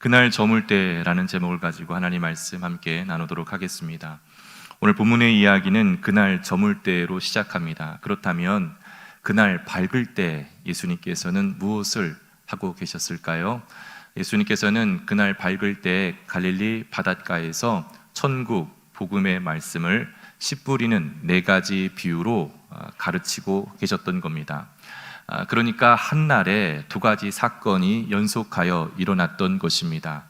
그날 저물 때라는 제목을 가지고 하나님 말씀 함께 나누도록 하겠습니다. 오늘 본문의 이야기는 그날 저물 때로 시작합니다. 그렇다면 그날 밝을 때 예수님께서는 무엇을 하고 계셨을까요? 예수님께서는 그날 밝을 때 갈릴리 바닷가에서 천국 복음의 말씀을 씨 뿌리는 4가지 비유로 가르치고 계셨던 겁니다. 그러니까 한날에 2가지 사건이 연속하여 일어났던 것입니다.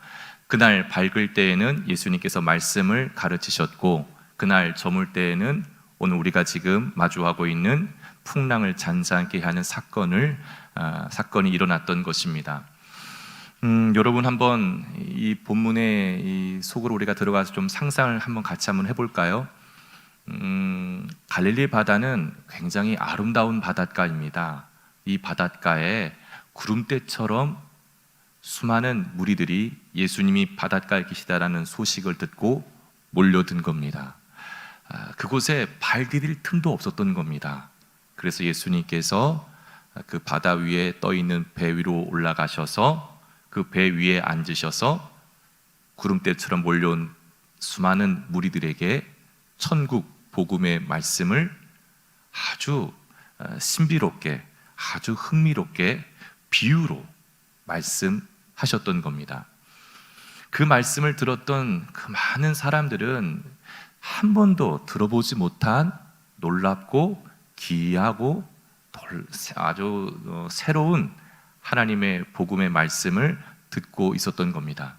그날 밝을 때에는 예수님께서 말씀을 가르치셨고, 그날 저물 때에는 오늘 우리가 지금 마주하고 있는 풍랑을 잔잔케 하는 사건이 일어났던 것입니다. 여러분 한번 이 본문의 이 속으로 우리가 들어가서 좀 상상을 같이 한번 해볼까요? 갈릴리 바다는 굉장히 아름다운 바닷가입니다. 이 바닷가에 구름대처럼 수많은 무리들이 예수님이 바닷가에 계시다라는 소식을 듣고 몰려든 겁니다. 그곳에 발 디딜 틈도 없었던 겁니다. 그래서 예수님께서 그 바다 위에 떠 있는 배 위로 올라가셔서 그 배 위에 앉으셔서 구름대처럼 몰려온 수많은 무리들에게 천국 복음의 말씀을 아주 신비롭게, 아주 흥미롭게 비유로 말씀하셨던 겁니다. 그 말씀을 들었던 그 많은 사람들은 한 번도 들어보지 못한 놀랍고 기이하고 아주 새로운 하나님의 복음의 말씀을 듣고 있었던 겁니다.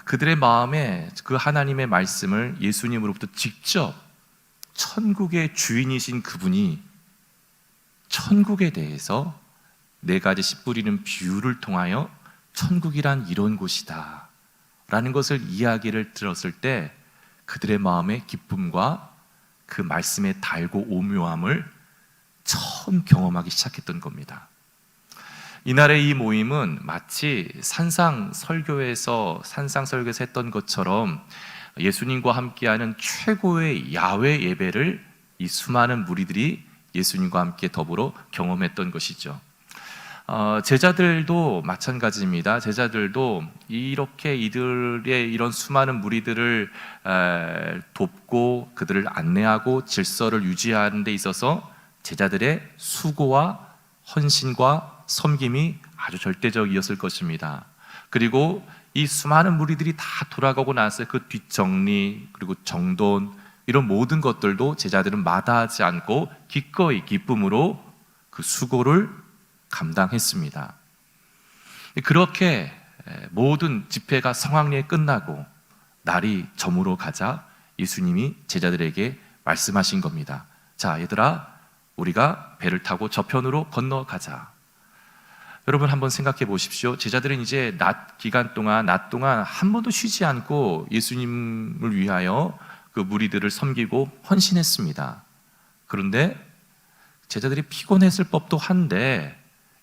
그들의 마음에 그 하나님의 말씀을 예수님으로부터 직접 천국의 주인이신 그분이 천국에 대해서 4가지 씨 뿌리는 비유를 통하여 천국이란 이런 곳이다 라는 것을 이야기를 들었을 때 그들의 마음의 기쁨과 그 말씀의 달고 오묘함을 처음 경험하기 시작했던 겁니다. 이날의 이 모임은 마치 산상설교에서 했던 것처럼 예수님과 함께하는 최고의 야외 예배를 이 수많은 무리들이 예수님과 함께 더불어 경험했던 것이죠. 제자들도 마찬가지입니다. 제자들도 이렇게 이들의 이런 수많은 무리들을 돕고 그들을 안내하고 질서를 유지하는 데 있어서 제자들의 수고와 헌신과 섬김이 아주 절대적이었을 것입니다. 그리고 이 수많은 무리들이 다 돌아가고 나서 그 뒷정리 그리고 정돈 이런 모든 것들도 제자들은 마다하지 않고 기꺼이 기쁨으로 그 수고를 감당했습니다. 그렇게 모든 집회가 성황리에 끝나고 날이 저물어 가자 예수님이 제자들에게 말씀하신 겁니다. 자, 얘들아, 우리가 배를 타고 저편으로 건너가자. 여러분 한번 생각해 보십시오. 제자들은 이제 낮 동안 한 번도 쉬지 않고 예수님을 위하여 그 무리들을 섬기고 헌신했습니다. 그런데 제자들이 피곤했을 법도 한데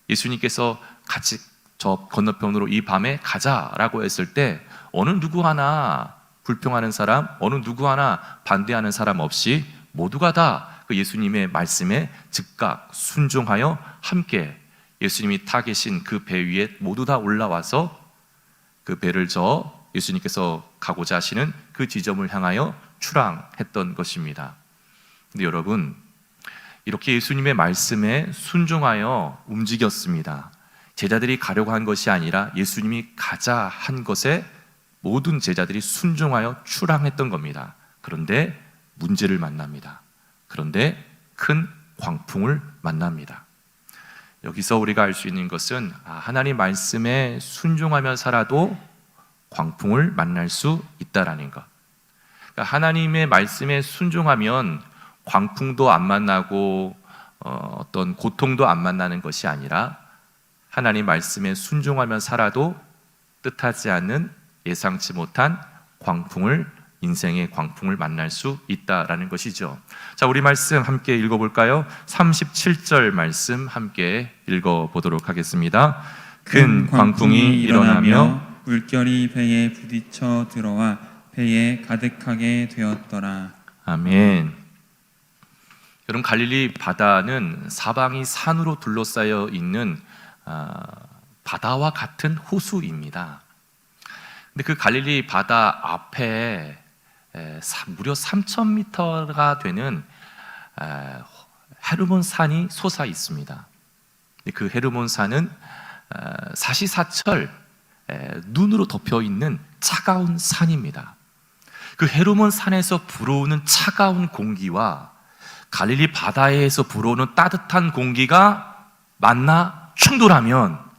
예수님께서 같이 저 건너편으로 이 밤에 가자라고 했을 때 어느 누구 하나 불평하는 사람, 어느 누구 하나 반대하는 사람 없이 모두가 다 그 예수님의 말씀에 즉각 순종하여 함께 예수님이 타 계신 그 배 위에 모두 다 올라와서 그 배를 저어 예수님께서 가고자 하시는 그 지점을 향하여 출항했던 것입니다. 근데 여러분, 이렇게 예수님의 말씀에 순종하여 움직였습니다. 제자들이 가려고 한 것이 아니라 예수님이 가자 한 것에 모든 제자들이 순종하여 출항했던 겁니다. 그런데 문제를 만납니다. 그런데 큰 광풍을 만납니다. 여기서 우리가 알 수 있는 것은 하나님 말씀에 순종하며 살아도 광풍을 만날 수 있다라는 것. 그러니까 하나님의 말씀에 순종하면 광풍도 안 만나고 어떤 고통도 안 만나는 것이 아니라 하나님 말씀에 순종하며 살아도 뜻하지 않는 예상치 못한 인생의 광풍을 만날 수 있다라는 것이죠. 자, 우리 말씀 함께 읽어볼까요? 37절 말씀 함께 읽어보도록 하겠습니다. 큰 광풍이 일어나며 물결이 배에 부딪혀 들어와 배에 가득하게 되었더라. 아멘. 여러분, 갈릴리 바다는 사방이 산으로 둘러싸여 있는 바다와 같은 호수입니다. 근데 그 갈릴리 바다 앞에 무려 3,000m가 되는 헤르몬 산이 솟아 있습니다. 그 헤르몬 산은 사시사철 눈으로 덮여 있는 차가운 산입니다. 그 헤르몬 산에서 불어오는 차가운 공기와 갈릴리 바다에서 불어오는 따뜻한 공기가 만나 충돌하면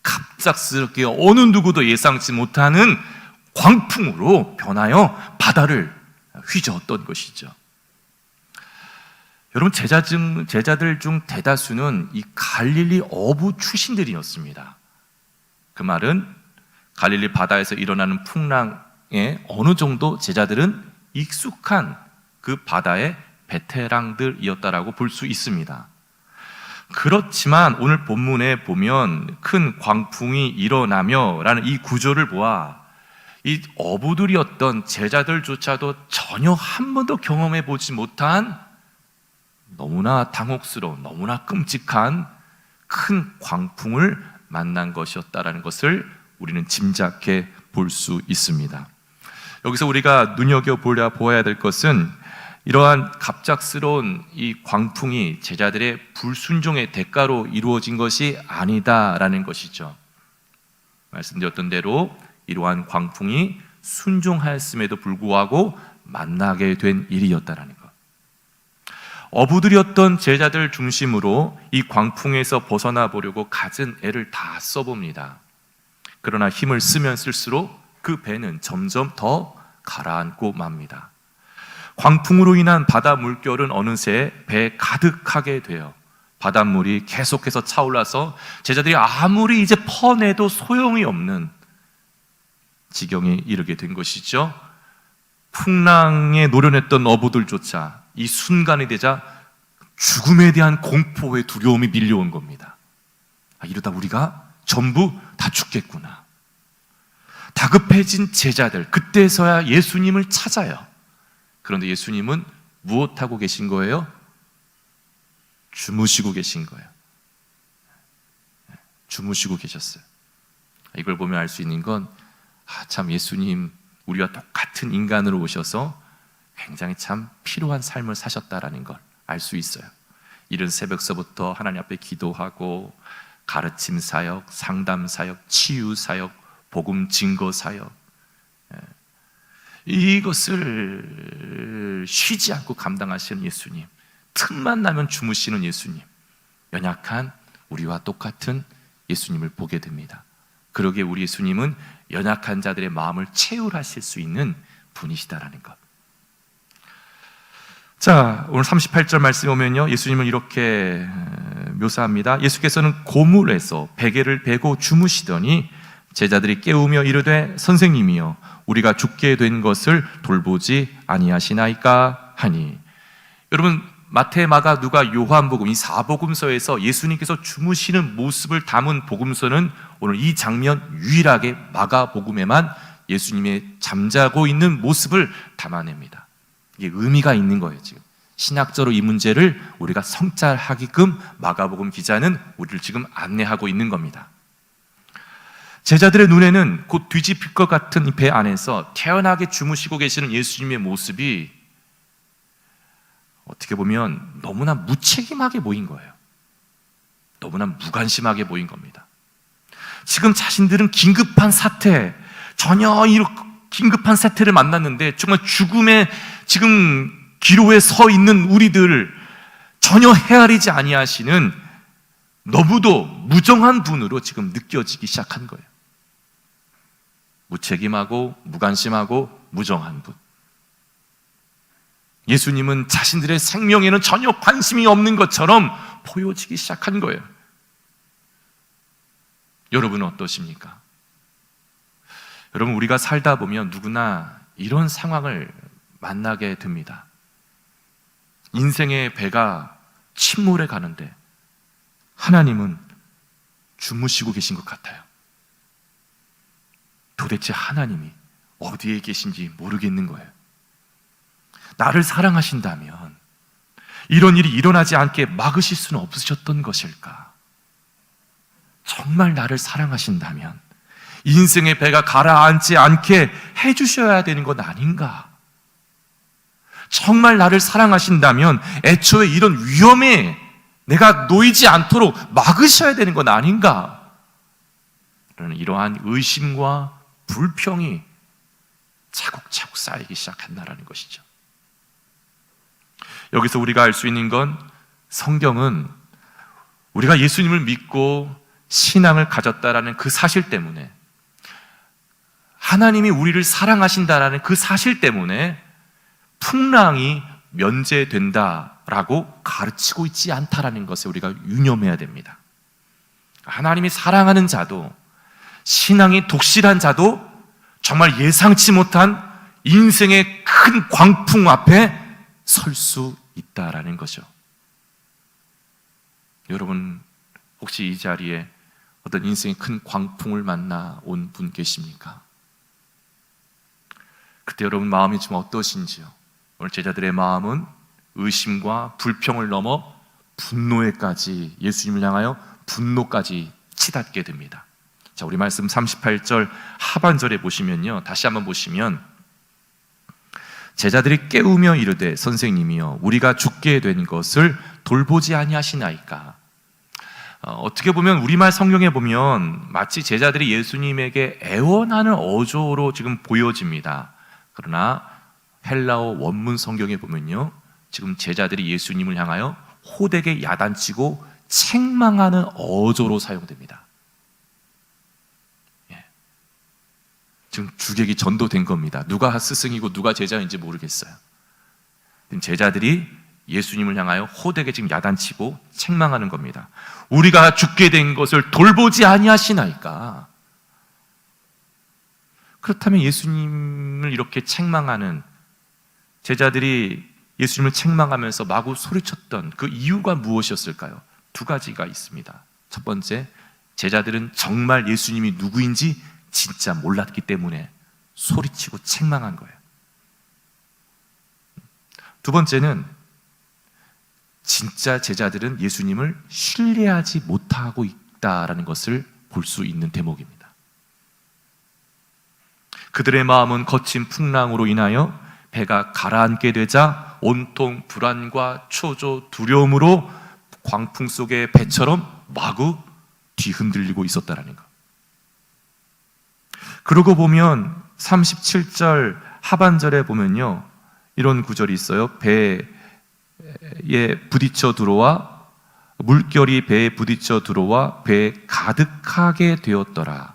갑작스럽게 어느 누구도 예상치 못하는 광풍으로 변하여 바다를 휘저었던 것이죠. 여러분, 제자들 중 대다수는 이 갈릴리 어부 출신들이었습니다. 그 말은 갈릴리 바다에서 일어나는 풍랑에 어느 정도 제자들은 익숙한 그 바다의 베테랑들이었다라고 볼 수 있습니다. 그렇지만 오늘 본문에 보면 큰 광풍이 일어나며 라는 이 구조를 보아 이 어부들이었던 제자들조차도 전혀 한 번도 경험해 보지 못한 너무나 당혹스러운, 너무나 끔찍한 큰 광풍을 만난 것이었다라는 것을 우리는 짐작해 볼 수 있습니다. 여기서 우리가 눈여겨보아야 될 것은 이러한 갑작스러운 이 광풍이 제자들의 불순종의 대가로 이루어진 것이 아니다라는 것이죠. 말씀드렸던 대로 이러한 광풍이 순종하였음에도 불구하고 만나게 된 일이었다라는 것. 어부들이었던 제자들 중심으로 이 광풍에서 벗어나 보려고 갖은 애를 다 써봅니다. 그러나 힘을 쓰면 쓸수록 그 배는 점점 더 가라앉고 맙니다. 광풍으로 인한 바다 물결은 어느새 배에 가득하게 되어 바닷물이 계속해서 차올라서 제자들이 아무리 이제 퍼내도 소용이 없는 지경에 이르게 된 것이죠. 풍랑에 노련했던 어부들조차 이 순간이 되자 죽음에 대한 공포의 두려움이 밀려온 겁니다. 이러다 우리가 전부 다 죽겠구나. 다급해진 제자들, 그때서야 예수님을 찾아요. 그런데 예수님은 무엇하고 계신 거예요? 주무시고 계신 거예요. 주무시고 계셨어요. 이걸 보면 알 수 있는 건 참 예수님 우리와 똑같은 인간으로 오셔서 굉장히 참 필요한 삶을 사셨다라는 걸 알 수 있어요. 이른 새벽서부터 하나님 앞에 기도하고 가르침 사역, 상담 사역, 치유 사역, 복음 증거 사역, 이것을 쉬지 않고 감당하시는 예수님, 틈만 나면 주무시는 예수님, 연약한 우리와 똑같은 예수님을 보게 됩니다. 그러기에 우리 예수님은 연약한 자들의 마음을 채울하실 수 있는 분이시다라는 것. 자, 오늘 38절 말씀에 오면요, 예수님은 이렇게 묘사합니다. 예수께서는 고물에서 베개를 베고 주무시더니 제자들이 깨우며 이르되 선생님이여 우리가 죽게 된 것을 돌보지 아니하시나이까 하니. 여러분, 마태, 마가, 누가, 요한복음 이 4복음서에서 예수님께서 주무시는 모습을 담은 복음서는 오늘 이 장면 유일하게 마가복음에만 예수님의 잠자고 있는 모습을 담아냅니다. 이게 의미가 있는 거예요. 지금 신학적으로 이 문제를 우리가 성찰하게끔 마가복음 기자는 우리를 지금 안내하고 있는 겁니다. 제자들의 눈에는 곧 뒤집힐 것 같은 이 배 안에서 태연하게 주무시고 계시는 예수님의 모습이 어떻게 보면 너무나 무책임하게 보인 거예요. 너무나 무관심하게 보인 겁니다. 지금 자신들은 긴급한 사태, 전혀 이렇게 긴급한 사태를 만났는데 정말 죽음의 지금 기로에 서 있는 우리들을 전혀 헤아리지 아니하시는 너무도 무정한 분으로 지금 느껴지기 시작한 거예요. 무책임하고 무관심하고 무정한 분. 예수님은 자신들의 생명에는 전혀 관심이 없는 것처럼 보여지기 시작한 거예요. 여러분은 어떠십니까? 여러분, 우리가 살다 보면 누구나 이런 상황을 만나게 됩니다. 인생의 배가 침몰해 가는데 하나님은 주무시고 계신 것 같아요. 도대체 하나님이 어디에 계신지 모르겠는 거예요. 나를 사랑하신다면 이런 일이 일어나지 않게 막으실 수는 없으셨던 것일까? 정말 나를 사랑하신다면 인생의 배가 가라앉지 않게 해주셔야 되는 것 아닌가? 정말 나를 사랑하신다면 애초에 이런 위험에 내가 놓이지 않도록 막으셔야 되는 것 아닌가? 이러한 의심과 불평이 차곡차곡 쌓이기 시작한다는 것이죠. 여기서 우리가 알 수 있는 건 성경은 우리가 예수님을 믿고 신앙을 가졌다라는 그 사실 때문에, 하나님이 우리를 사랑하신다라는 그 사실 때문에 풍랑이 면제된다라고 가르치고 있지 않다라는 것에 우리가 유념해야 됩니다. 하나님이 사랑하는 자도, 신앙이 독실한 자도 정말 예상치 못한 인생의 큰 광풍 앞에 설 수 있다라는 거죠. 여러분, 혹시 이 자리에 어떤 인생의 큰 광풍을 만나 온 분 계십니까? 그때 여러분 마음이 좀 어떠신지요? 오늘 제자들의 마음은 의심과 불평을 넘어 분노에까지, 예수님을 향하여 분노까지 치닫게 됩니다. 자, 우리 말씀 38절 하반절에 보시면요, 다시 한번 보시면 제자들이 깨우며 이르되 선생님이여 우리가 죽게 된 것을 돌보지 아니하시나이까. 어떻게 보면 우리말 성경에 보면 마치 제자들이 예수님에게 애원하는 어조로 지금 보여집니다. 그러나 헬라어 원문 성경에 보면요, 지금 제자들이 예수님을 향하여 호되게 야단치고 책망하는 어조로 사용됩니다. 지금 주객이 전도된 겁니다. 누가 스승이고 누가 제자인지 모르겠어요. 제자들이 예수님을 향하여 호되게 지금 야단치고 책망하는 겁니다. 우리가 죽게 된 것을 돌보지 아니하시나이까. 그렇다면 예수님을 이렇게 책망하는 제자들이 예수님을 책망하면서 마구 소리쳤던 그 이유가 무엇이었을까요? 두 가지가 있습니다. 첫 번째, 제자들은 정말 예수님이 누구인지 진짜 몰랐기 때문에 소리치고 책망한 거예요. 두 번째는 진짜 제자들은 예수님을 신뢰하지 못하고 있다라는 것을 볼 수 있는 대목입니다. 그들의 마음은 거친 풍랑으로 인하여 배가 가라앉게 되자 온통 불안과 초조, 두려움으로 광풍 속의 배처럼 마구 뒤흔들리고 있었다라는 것. 그러고 보면 37절 하반절에 보면요, 이런 구절이 있어요. 배에 부딪혀 들어와, 물결이 배에 부딪혀 들어와 배에 가득하게 되었더라.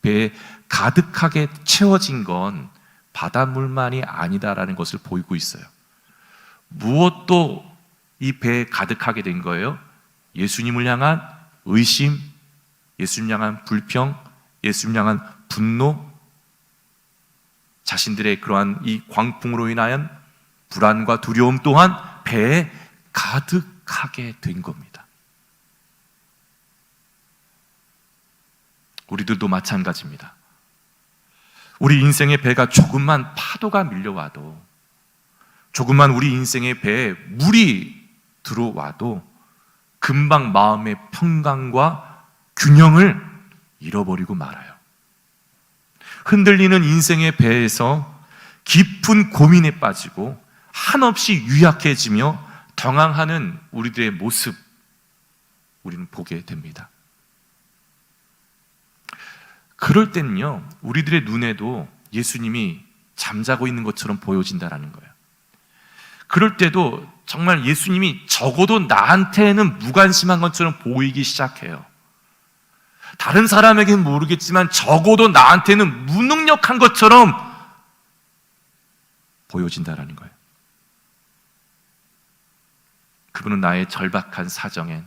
배에 가득하게 채워진 건 바닷물만이 아니다라는 것을 보이고 있어요. 무엇도 이 배에 가득하게 된 거예요? 예수님을 향한 의심, 예수님 향한 불평, 예수님 향한 분노, 자신들의 그러한 이 광풍으로 인하여 불안과 두려움 또한 배에 가득하게 된 겁니다. 우리들도 마찬가지입니다. 우리 인생의 배가 조금만 파도가 밀려와도, 조금만 우리 인생의 배에 물이 들어와도 금방 마음의 평강과 균형을 잃어버리고 말아요. 흔들리는 인생의 배에서 깊은 고민에 빠지고 한없이 유약해지며 당황하는 우리들의 모습, 우리는 보게 됩니다. 그럴 때는요, 우리들의 눈에도 예수님이 잠자고 있는 것처럼 보여진다라는 거예요. 그럴 때도 정말 예수님이 적어도 나한테는 무관심한 것처럼 보이기 시작해요. 다른 사람에게는 모르겠지만 적어도 나한테는 무능력한 것처럼 보여진다라는 거예요. 그분은 나의 절박한 사정엔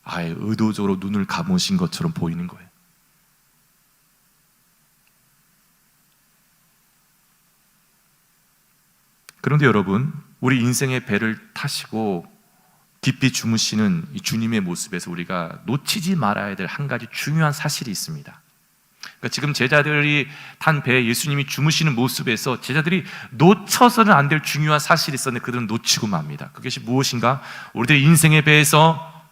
아예 의도적으로 눈을 감으신 것처럼 보이는 거예요. 그런데 여러분, 우리 인생의 배를 타시고 깊이 주무시는 이 주님의 모습에서 우리가 놓치지 말아야 될 한 가지 중요한 사실이 있습니다. 그러니까 지금 제자들이 탄 배에 예수님이 주무시는 모습에서 제자들이 놓쳐서는 안 될 중요한 사실이 있었는데 그들은 놓치고 맙니다. 그것이 무엇인가? 우리들의 인생의 배에서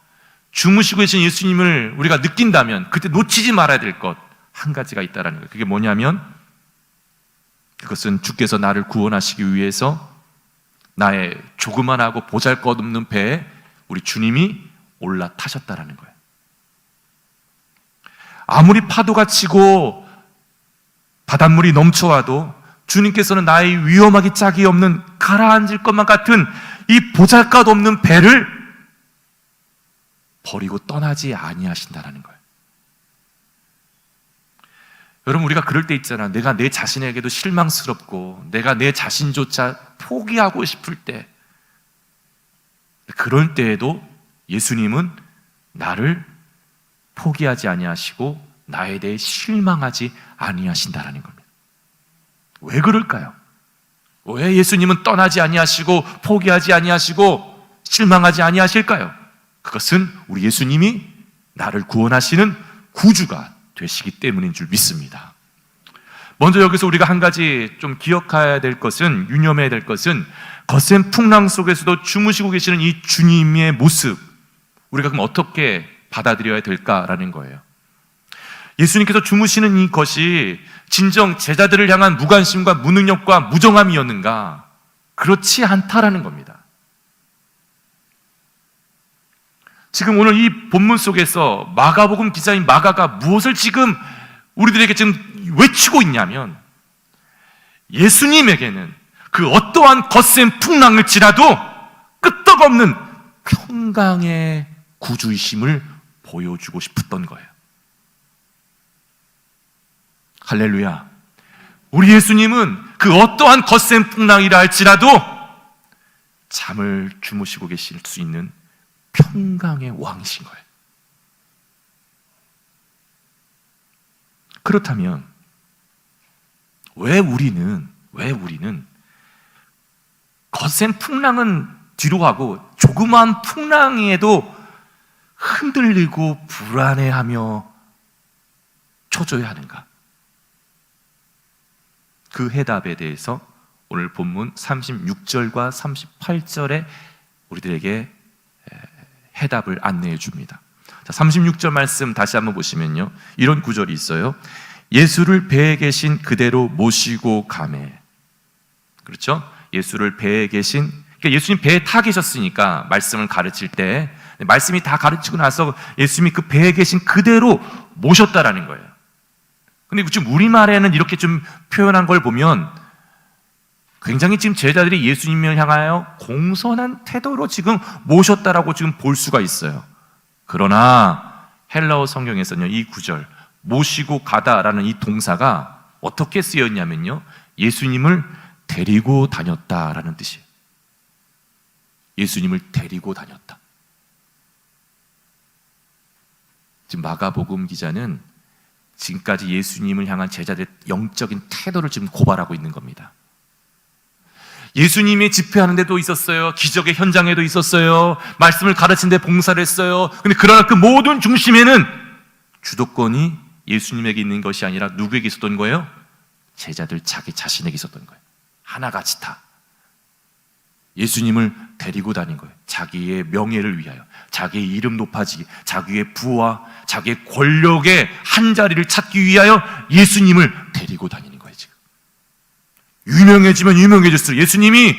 주무시고 계신 예수님을 우리가 느낀다면 그때 놓치지 말아야 될 것 한 가지가 있다라는 거예요. 그게 뭐냐면 그것은 주께서 나를 구원하시기 위해서 나의 조그만하고 보잘것없는 배에 우리 주님이 올라타셨다라는 거예요. 아무리 파도가 치고 바닷물이 넘쳐와도 주님께서는 나의 위험하기 짝이 없는 가라앉을 것만 같은 이 보잘것없는 배를 버리고 떠나지 아니하신다라는 거예요. 여러분, 우리가 그럴 때 있잖아. 내가 내 자신에게도 실망스럽고 내가 내 자신조차 포기하고 싶을 때, 그럴 때에도 예수님은 나를 포기하지 아니하시고 나에 대해 실망하지 아니하신다라는 겁니다. 왜 그럴까요? 왜 예수님은 떠나지 아니하시고 포기하지 아니하시고 실망하지 아니하실까요? 그것은 우리 예수님이 나를 구원하시는 구주가 되시기 때문인 줄 믿습니다. 먼저 여기서 우리가 한 가지 좀 기억해야 될 것은, 유념해야 될 것은, 거센 풍랑 속에서도 주무시고 계시는 이 주님의 모습, 우리가 그럼 어떻게 받아들여야 될까라는 거예요. 예수님께서 주무시는 이것이 진정 제자들을 향한 무관심과 무능력과 무정함이었는가? 그렇지 않다라는 겁니다. 지금 오늘 이 본문 속에서 마가복음 기자인 마가가 무엇을 지금 우리들에게 지금 외치고 있냐면, 예수님에게는 그 어떠한 거센 풍랑을 치라도 끄떡없는 평강의 구주이심을 보여주고 싶었던 거예요. 할렐루야. 우리 예수님은 그 어떠한 거센 풍랑이라 할지라도 잠을 주무시고 계실 수 있는 평강의 왕이신 거예요. 그렇다면 왜 우리는 거센 풍랑은 뒤로 하고 조그마한 풍랑에도 흔들리고 불안해하며 초조해 하는가? 그 해답에 대해서 오늘 본문 36절과 38절에 우리들에게 해답을 안내해 줍니다. 자, 36절 말씀 다시 한번 보시면요, 이런 구절이 있어요. 예수를 배에 계신 그대로 모시고 가매. 그렇죠? 예수를 배에 계신, 그러니까 예수님 배에 타 계셨으니까 말씀을 가르칠 때, 말씀이 다 가르치고 나서 예수님이 그 배에 계신 그대로 모셨다라는 거예요. 근데 지금 우리말에는 이렇게 좀 표현한 걸 보면 굉장히 지금 제자들이 예수님을 향하여 공손한 태도로 지금 모셨다라고 지금 볼 수가 있어요. 그러나 헬라어 성경에서는요, 이 구절 모시고 가다라는 이 동사가 어떻게 쓰였냐면요, 예수님을 데리고 다녔다라는 뜻이에요. 예수님을 데리고 다녔다. 지금 마가복음 기자는 지금까지 예수님을 향한 제자들의 영적인 태도를 지금 고발하고 있는 겁니다. 예수님이 집회하는 데도 있었어요. 기적의 현장에도 있었어요. 말씀을 가르친 데 봉사를 했어요. 근데 그러나 그 모든 중심에는 주도권이 예수님에게 있는 것이 아니라 누구에게 있었던 거예요? 제자들 자기 자신에게 있었던 거예요. 하나같이 다 예수님을 데리고 다닌 거예요. 자기의 명예를 위하여, 자기의 이름 높아지기, 자기의 부와 자기의 권력의 한자리를 찾기 위하여 예수님을 데리고 다니는 거예요. 지금 유명해지면 유명해질수록, 예수님이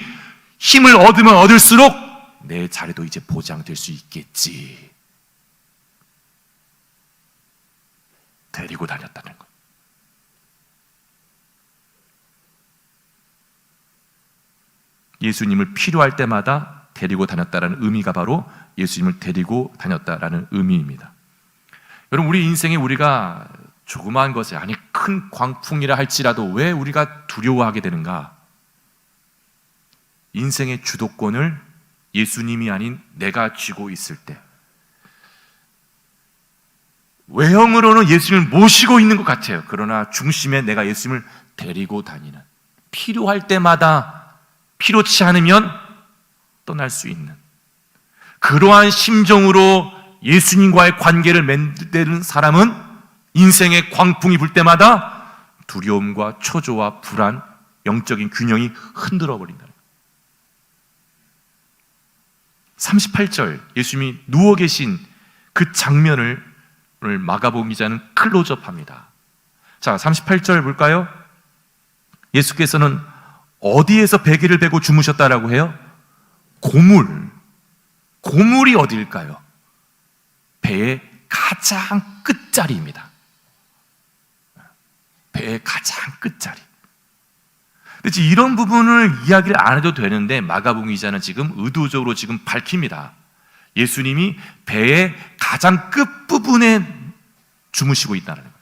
힘을 얻으면 얻을수록 내 자리도 이제 보장될 수 있겠지. 데리고 다녔다는 거예요. 예수님을 필요할 때마다 데리고 다녔다라는 의미가 바로 예수님을 데리고 다녔다라는 의미입니다. 여러분, 우리 인생에 우리가 조그마한 것에, 아니 큰 광풍이라 할지라도 왜 우리가 두려워하게 되는가? 인생의 주도권을 예수님이 아닌 내가 쥐고 있을 때, 외형으로는 예수님을 모시고 있는 것 같아요. 그러나 중심에 내가 예수님을 데리고 다니는, 필요할 때마다 필요치 않으면 떠날 수 있는 그러한 심정으로 예수님과의 관계를 맺는 사람은 인생의 광풍이 불 때마다 두려움과 초조와 불안, 영적인 균형이 흔들어 버린다. 38절 예수님이 누워 계신 그 장면을 오늘 마가복음 기자는 클로즈업합니다. 자, 38절 볼까요? 예수께서는 어디에서 베개를 베고 주무셨다라고 해요? 고물이 어디일까요? 배의 가장 끝자리입니다. 배의 가장 끝자리. 그렇지, 이런 부분을 이야기를 안 해도 되는데 마가복음 기자는 지금 의도적으로 지금 밝힙니다. 예수님이 배의 가장 끝부분에 주무시고 있다는 거예요.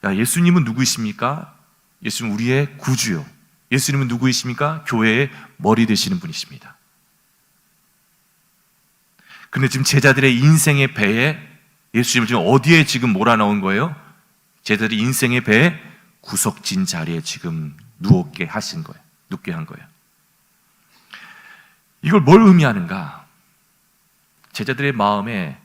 야, 예수님은 누구이십니까? 예수님은 우리의 구주요. 예수님은 누구이십니까? 교회의 머리 되시는 분이십니다. 근데 지금 제자들의 인생의 배에 예수님을 지금 어디에 지금 몰아넣은 거예요? 제자들의 인생의 배에 구석진 자리에 지금 눕게 하신 거예요. 눕게 한 거예요. 이걸 뭘 의미하는가? 제자들의 마음에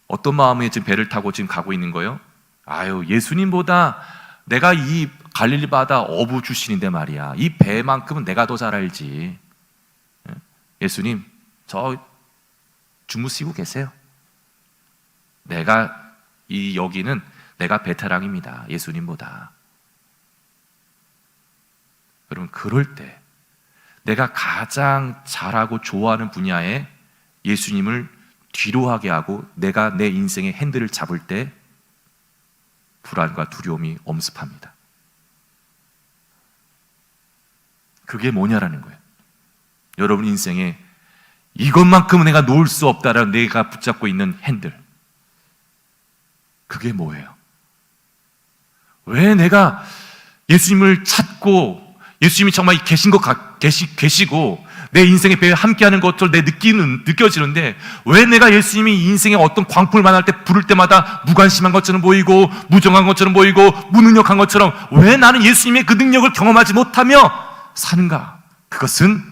어떤 마음에 지금 배를 타고 지금 가고 있는 거예요? 아유, 예수님보다 내가 이 갈릴리 바다 어부 출신인데 말이야. 이 배만큼은 내가 더 잘 알지. 예수님, 저 주무시고 계세요. 여기는 내가 베테랑입니다. 예수님보다. 여러분, 그럴 때 내가 가장 잘하고 좋아하는 분야에 예수님을 뒤로 하게 하고 내가 내 인생의 핸들을 잡을 때 불안과 두려움이 엄습합니다. 그게 뭐냐라는 거예요. 여러분 인생에 이것만큼은 내가 놓을 수 없다라는 내가 붙잡고 있는 핸들, 그게 뭐예요? 왜 내가 예수님을 찾고 예수님이 정말 계시고 내 인생의 배에 함께하는 것을 느껴지는데 왜 내가 예수님이 인생의 어떤 광풍을 만날 때 부를 때마다 무관심한 것처럼 보이고 무정한 것처럼 보이고 무능력한 것처럼 왜 나는 예수님의 그 능력을 경험하지 못하며 사는가? 그것은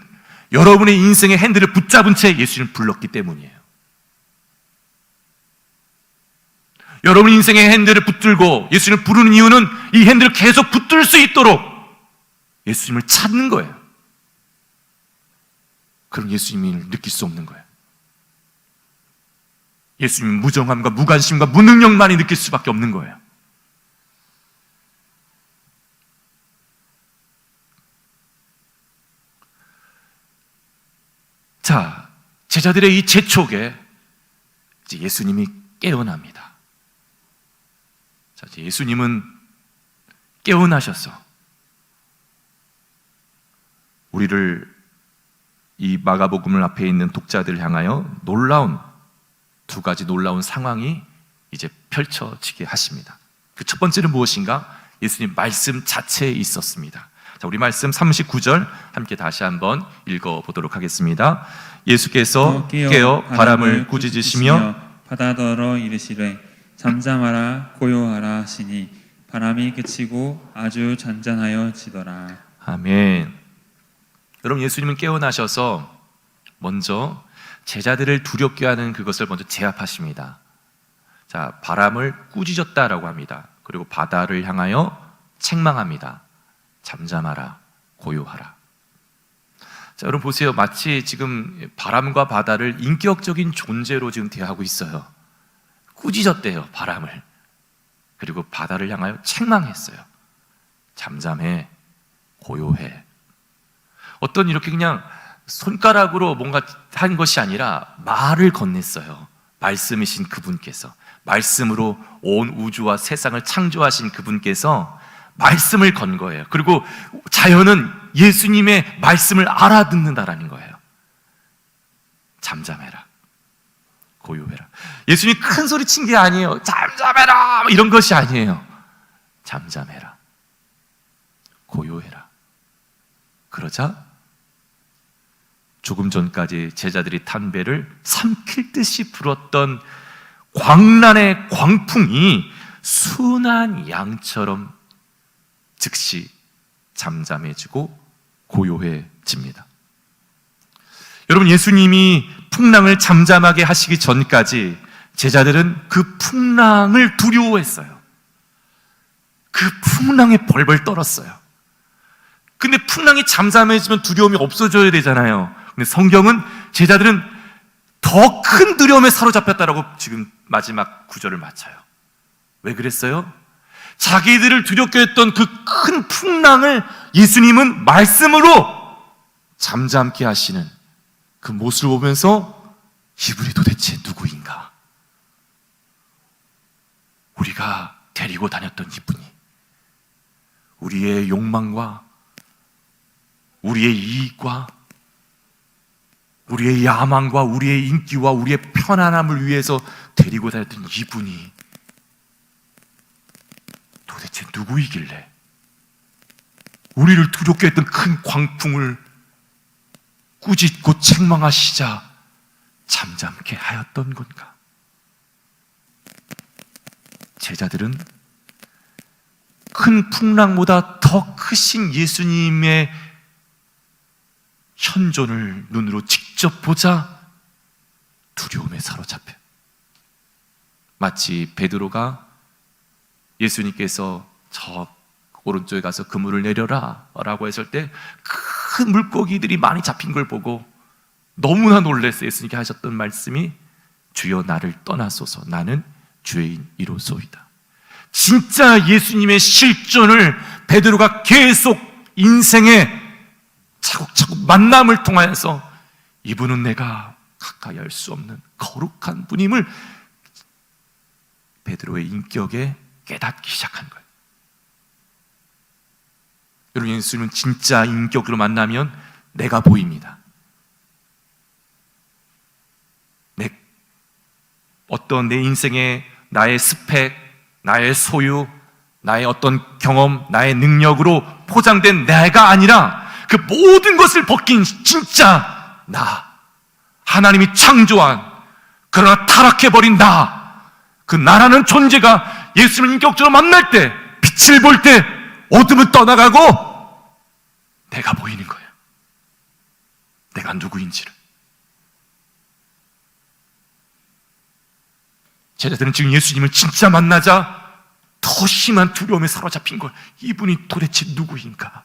여러분의 인생의 핸들을 붙잡은 채 예수님을 불렀기 때문이에요. 여러분 인생의 핸들을 붙들고 예수님을 부르는 이유는 이 핸들을 계속 붙들 수 있도록 예수님을 찾는 거예요. 그럼 예수님을 느낄 수 없는 거예요. 예수님은 무정함과 무관심과 무능력만이 느낄 수밖에 없는 거예요. 자, 제자들의 이 재촉에 이제 예수님이 깨어납니다. 자, 이제 예수님은 깨어나셔서 우리를 이 마가복음을 앞에 있는 독자들을 향하여 두 가지 놀라운 상황이 이제 펼쳐지게 하십니다. 그 첫 번째는 무엇인가? 예수님 말씀 자체에 있었습니다. 자, 우리 말씀 39절 함께 다시 한번 읽어보도록 하겠습니다. 예수께서 깨어 바람을 꾸짖으시며 바다더러 이르시되 잠잠하라 고요하라 하시니 바람이 그치고 아주 잔잔하여 지더라. 아멘. 여러분, 예수님은 깨어나셔서 먼저 제자들을 두렵게 하는 그것을 먼저 제압하십니다. 자, 바람을 꾸짖었다라고 합니다. 그리고 바다를 향하여 책망합니다. 잠잠하라, 고요하라. 자, 여러분 보세요. 마치 지금 바람과 바다를 인격적인 존재로 지금 대하고 있어요. 꾸짖었대요, 바람을. 그리고 바다를 향하여 책망했어요. 잠잠해, 고요해. 어떤 이렇게 그냥 손가락으로 뭔가 한 것이 아니라 말을 건넸어요. 말씀이신 그분께서, 말씀으로 온 우주와 세상을 창조하신 그분께서 말씀을 건 거예요. 그리고 자연은 예수님의 말씀을 알아듣는다라는 거예요. 잠잠해라, 고요해라. 예수님이 큰 소리 친 게 아니에요. 잠잠해라 이런 것이 아니에요. 잠잠해라, 고요해라. 그러자 조금 전까지 제자들이 탄 배를 삼킬 듯이 불었던 광란의 광풍이 순한 양처럼 즉시 잠잠해지고 고요해집니다. 여러분, 예수님이 풍랑을 잠잠하게 하시기 전까지 제자들은 그 풍랑을 두려워했어요. 그 풍랑에 벌벌 떨었어요. 근데 풍랑이 잠잠해지면 두려움이 없어져야 되잖아요. 근데 성경은 제자들은 더 큰 두려움에 사로잡혔다라고 지금 마지막 구절을 마쳐요. 왜 그랬어요? 자기들을 두렵게 했던 그 큰 풍랑을 예수님은 말씀으로 잠잠케 하시는 그 모습을 보면서 이분이 도대체 누구인가? 우리가 데리고 다녔던 이분이 우리의 욕망과 우리의 이익과 우리의 야망과 우리의 인기와 우리의 편안함을 위해서 데리고 다녔던 이분이 도대체 누구이길래 우리를 두렵게 했던 큰 광풍을 꾸짖고 책망하시자 잠잠케 하였던 건가? 제자들은 큰 풍랑보다 더 크신 예수님의 현존을 눈으로 직접 보자 두려움에 사로잡혀. 마치 베드로가 예수님께서 저 오른쪽에 가서 그물을 내려라 라고 했을 때 큰 물고기들이 많이 잡힌 걸 보고 너무나 놀라서 예수님께 하셨던 말씀이 주여 나를 떠나소서 나는 죄인이로소이다. 진짜 예수님의 실존을 베드로가 계속 인생의 차곡차곡 만남을 통하여서 이분은 내가 가까이 할 수 없는 거룩한 분임을 베드로의 인격에 깨닫기 시작한 거예요. 여러분, 예수님은 진짜 인격으로 만나면 내가 보입니다. 어떤 내 인생의 나의 스펙, 나의 소유, 나의 어떤 경험, 나의 능력으로 포장된 내가 아니라 그 모든 것을 벗긴 진짜 나, 하나님이 창조한 그러나 타락해버린 나, 그 나라는 존재가 예수님을 인격적으로 만날 때, 빛을 볼 때 어둠은 떠나가고 내가 보이는 거예요. 내가 누구인지를. 제자들은 지금 예수님을 진짜 만나자 더 심한 두려움에 사로잡힌 걸. 이분이 도대체 누구인가?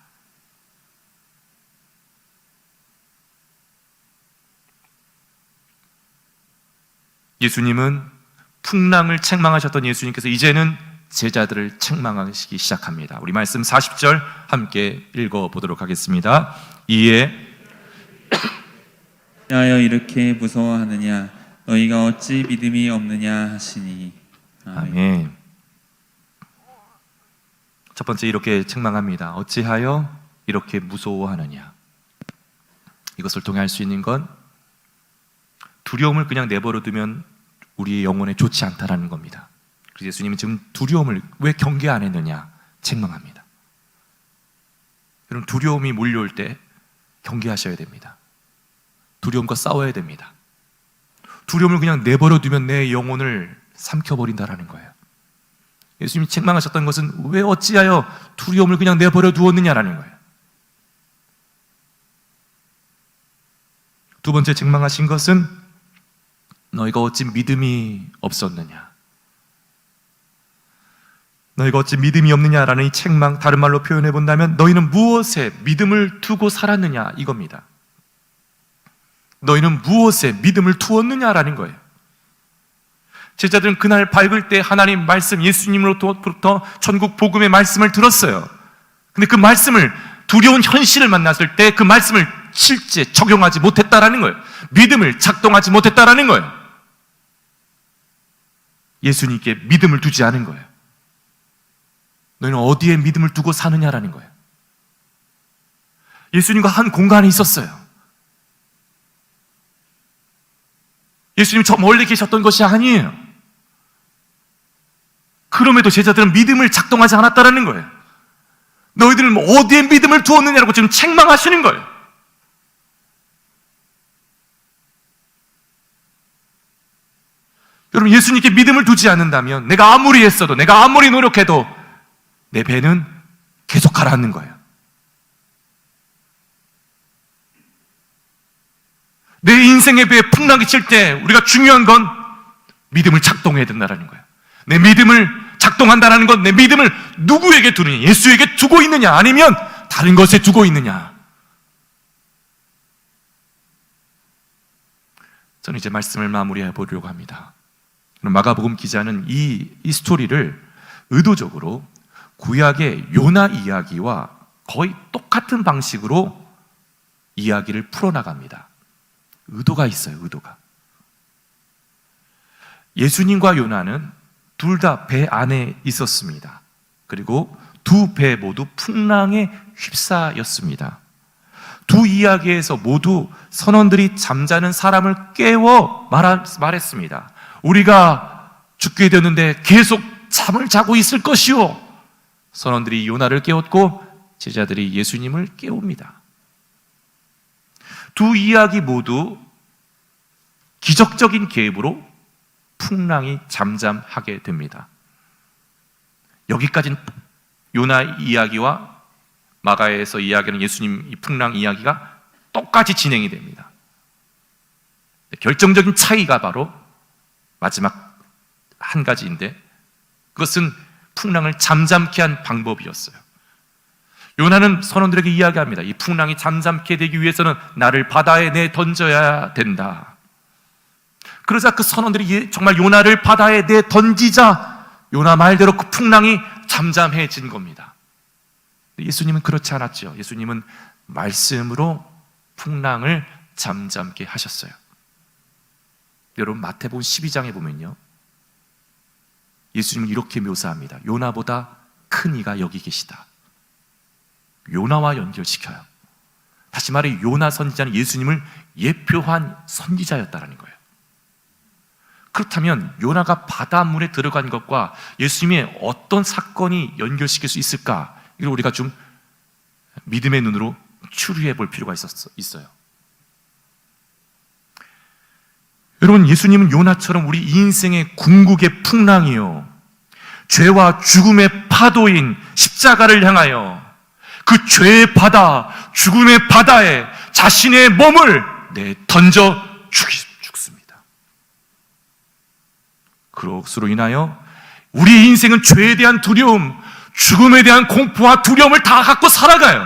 예수님은 풍랑을 책망하셨던 예수님께서 이제는 제자들을 책망하시기 시작합니다. 우리 말씀 40절 함께 읽어보도록 하겠습니다. 이에 하여 이렇게 무서워하느냐 너희가 어찌 믿음이 없느냐 하시니. 아멘. 첫 번째 이렇게 책망합니다. 어찌하여 이렇게 무서워하느냐. 이것을 통해 알 수 있는 건 두려움을 그냥 내버려 두면 우리의 영혼에 좋지 않다라는 겁니다. 그래서 예수님은 지금 두려움을 왜 경계 안 했느냐 책망합니다. 여러분, 두려움이 몰려올 때 경계하셔야 됩니다. 두려움과 싸워야 됩니다. 두려움을 그냥 내버려 두면 내 영혼을 삼켜버린다라는 거예요. 예수님이 책망하셨던 것은 왜 어찌하여 두려움을 그냥 내버려 두었느냐라는 거예요. 두 번째 책망하신 것은 너희가 어찌 믿음이 없었느냐. 너희가 어찌 믿음이 없느냐라는 이 책망, 다른 말로 표현해 본다면 너희는 무엇에 믿음을 두고 살았느냐 이겁니다. 너희는 무엇에 믿음을 두었느냐라는 거예요. 제자들은 그날 밝을 때 하나님 말씀, 예수님으로부터 천국 복음의 말씀을 들었어요. 근데 그 말씀을, 두려운 현실을 만났을 때 그 말씀을 실제 적용하지 못했다라는 거예요. 믿음을 작동하지 못했다라는 거예요. 예수님께 믿음을 두지 않은 거예요. 너희는 어디에 믿음을 두고 사느냐라는 거예요. 예수님과 한 공간에 있었어요. 예수님 저 멀리 계셨던 것이 아니에요. 그럼에도 제자들은 믿음을 작동하지 않았다라는 거예요. 너희들은 어디에 믿음을 두었느냐라고 지금 책망하시는 거예요. 여러분, 예수님께 믿음을 두지 않는다면 내가 아무리 했어도, 내가 아무리 노력해도 내 배는 계속 가라앉는 거예요. 내 인생의 배에 풍랑이 칠 때 우리가 중요한 건 믿음을 작동해야 된다는 거예요. 내 믿음을 작동한다는 건 내 믿음을 누구에게 두느냐, 예수에게 두고 있느냐 아니면 다른 것에 두고 있느냐. 저는 이제 말씀을 마무리해 보려고 합니다. 마가복음 기자는 이 스토리를 의도적으로 구약의 요나 이야기와 거의 똑같은 방식으로 이야기를 풀어나갑니다. 의도가 있어요, 의도가. 예수님과 요나는 둘 다 배 안에 있었습니다. 그리고 두 배 모두 풍랑에 휩싸였습니다. 두 이야기에서 모두 선원들이 잠자는 사람을 깨워 말했습니다. 우리가 죽게 되는데 계속 잠을 자고 있을 것이오. 선원들이 요나를 깨웠고 제자들이 예수님을 깨웁니다. 두 이야기 모두 기적적인 계획으로 풍랑이 잠잠하게 됩니다. 여기까지는 요나 이야기와 마가에서 이야기하는 예수님 이 풍랑 이야기가 똑같이 진행이 됩니다. 결정적인 차이가 바로 마지막 한 가지인데 그것은 풍랑을 잠잠케 한 방법이었어요. 요나는 선원들에게 이야기합니다. 이 풍랑이 잠잠케 되기 위해서는 나를 바다에 내 던져야 된다. 그러자 그 선원들이 정말 요나를 바다에 내 던지자 요나 말대로 그 풍랑이 잠잠해진 겁니다. 예수님은 그렇지 않았죠. 예수님은 말씀으로 풍랑을 잠잠케 하셨어요. 여러분 마태복음 12장에 보면요, 예수님은 이렇게 묘사합니다. 요나보다 큰 이가 여기 계시다. 요나와 연결시켜요. 다시 말해 요나 선지자는 예수님을 예표한 선지자였다는 거예요. 그렇다면 요나가 바닷물에 들어간 것과 예수님의 어떤 사건이 연결시킬 수 있을까? 이걸 우리가 좀 믿음의 눈으로 추리해 볼 필요가 있어요. 여러분, 예수님은 요나처럼 우리 인생의 궁극의 풍랑이요, 죄와 죽음의 파도인 십자가를 향하여 그 죄의 바다, 죽음의 바다에 자신의 몸을 던져 죽습니다. 그것으로 인하여 우리 인생은 죄에 대한 두려움, 죽음에 대한 공포와 두려움을 다 갖고 살아가요.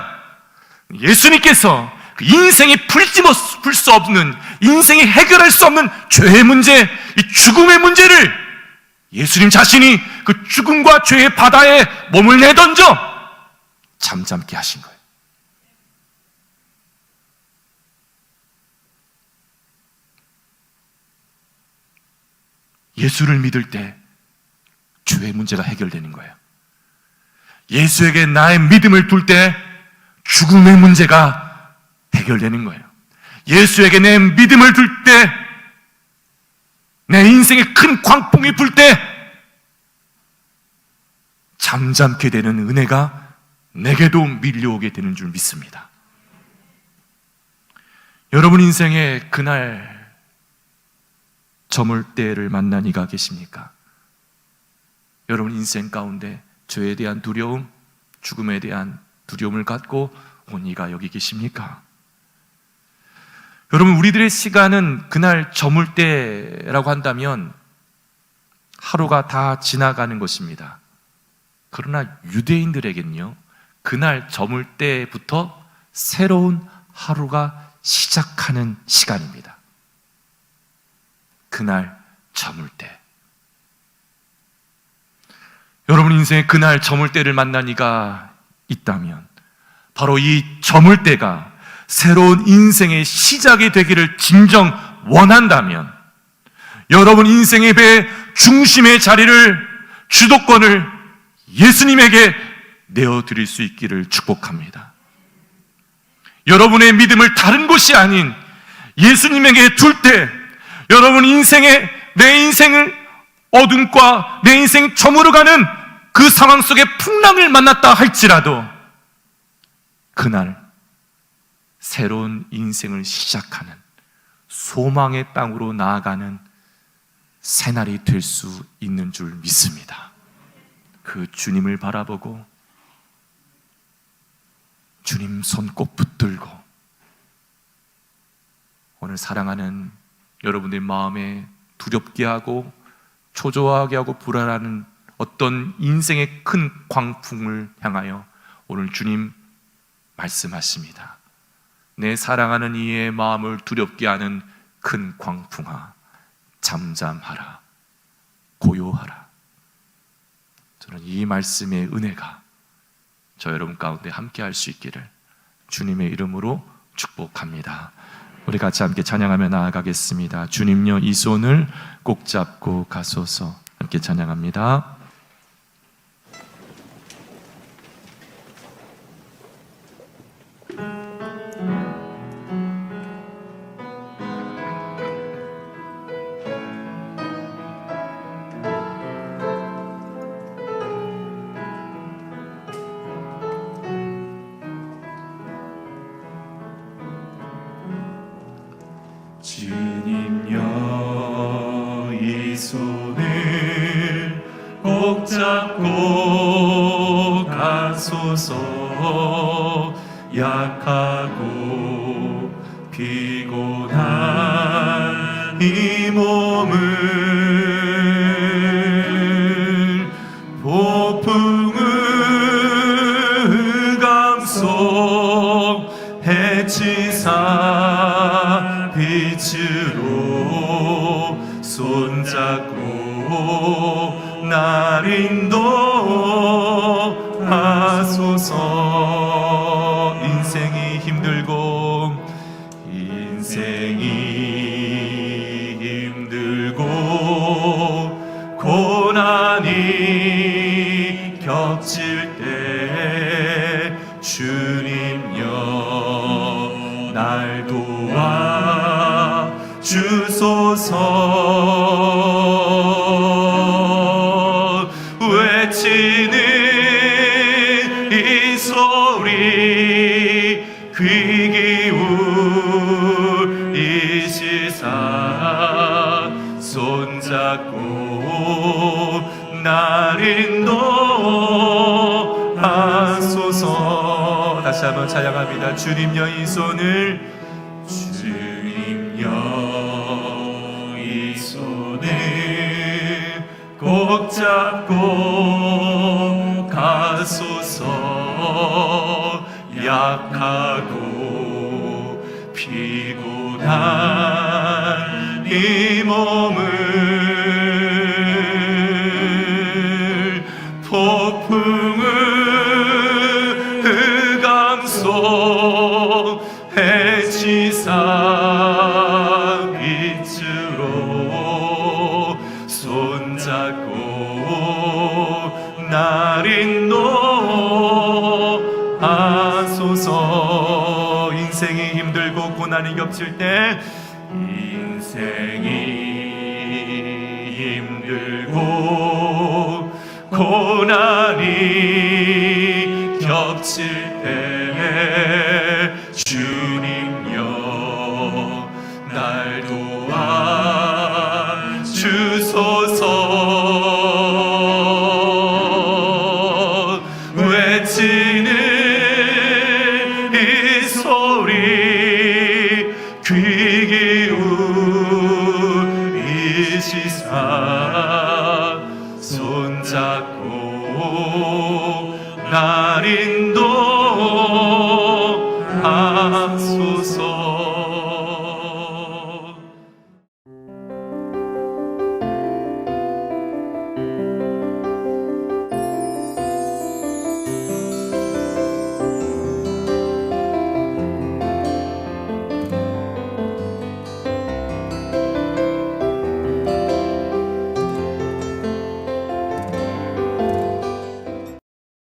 예수님께서 그 인생이 풀 수 없는, 인생이 해결할 수 없는 죄의 문제, 이 죽음의 문제를 예수님 자신이 그 죽음과 죄의 바다에 몸을 내던져 잠잠게 하신 거예요. 예수를 믿을 때 죄의 문제가 해결되는 거예요. 예수에게 나의 믿음을 둘 때 죽음의 문제가 해결되는 거예요. 예수에게 내 믿음을 둘 때, 내 인생에 큰 광풍이 불 때 잠잠게 되는 은혜가 내게도 밀려오게 되는 줄 믿습니다. 여러분 인생에 그날 저물 때를 만난 이가 계십니까? 여러분 인생 가운데 죄에 대한 두려움, 죽음에 대한 두려움을 갖고 온 이가 여기 계십니까? 여러분, 우리들의 시간은 그날 저물 때라고 한다면 하루가 다 지나가는 것입니다. 그러나 유대인들에게는요, 그날 저물 때부터 새로운 하루가 시작하는 시간입니다. 그날 저물 때. 여러분 인생에 그날 저물 때를 만난 이가 있다면 바로 이 저물 때가 새로운 인생의 시작이 되기를 진정 원한다면 여러분 인생의 배 중심의 자리를, 주도권을 예수님에게 내어드릴 수 있기를 축복합니다. 여러분의 믿음을 다른 곳이 아닌 예수님에게 둘 때 여러분 인생의, 내 인생을 어둠과 내 인생 저물어가는 그 상황 속에 풍랑을 만났다 할지라도 그날 새로운 인생을 시작하는 소망의 땅으로 나아가는 새날이 될 수 있는 줄 믿습니다. 그 주님을 바라보고 주님 손 꼭 붙들고 오늘 사랑하는 여러분의 마음에 두렵게 하고 초조하게 하고 불안하는 어떤 인생의 큰 광풍을 향하여 오늘 주님 말씀하십니다. 내 사랑하는 이의 마음을 두렵게 하는 큰 광풍아, 잠잠하라, 고요하라. 저는 이 말씀의 은혜가 저 여러분 가운데 함께 할 수 있기를 주님의 이름으로 축복합니다. 우리 같이 함께 찬양하며 나아가겠습니다. 주님여 이 손을 꼭 잡고 가소서. 함께 찬양합니다. 주님여 이 손을 꼭 잡고 가소서. 약하고 피곤한 이 몸을 폭풍의 감속 해치사 빛으로 손잡고 날 인도하소서. 인생이 힘들고 고난이 겹칠 때 주님여 날 도와 주소서. 외치는 이 소리 귀 기울이시사 손잡고 날 인도하소서. 다시 한번 찬양합니다. 주님여 이 손을 꼭 잡고 가소서. 약하고 피곤한 이 몸을 폭풍의 감속 해치사 빛으로 손잡고 날 인도하소서. 인생이 힘들고 고난이 겹칠 때 고난이 겹칠 때 주님여 날 도와 주소서. 외치는 이 소리 귀 기울이시사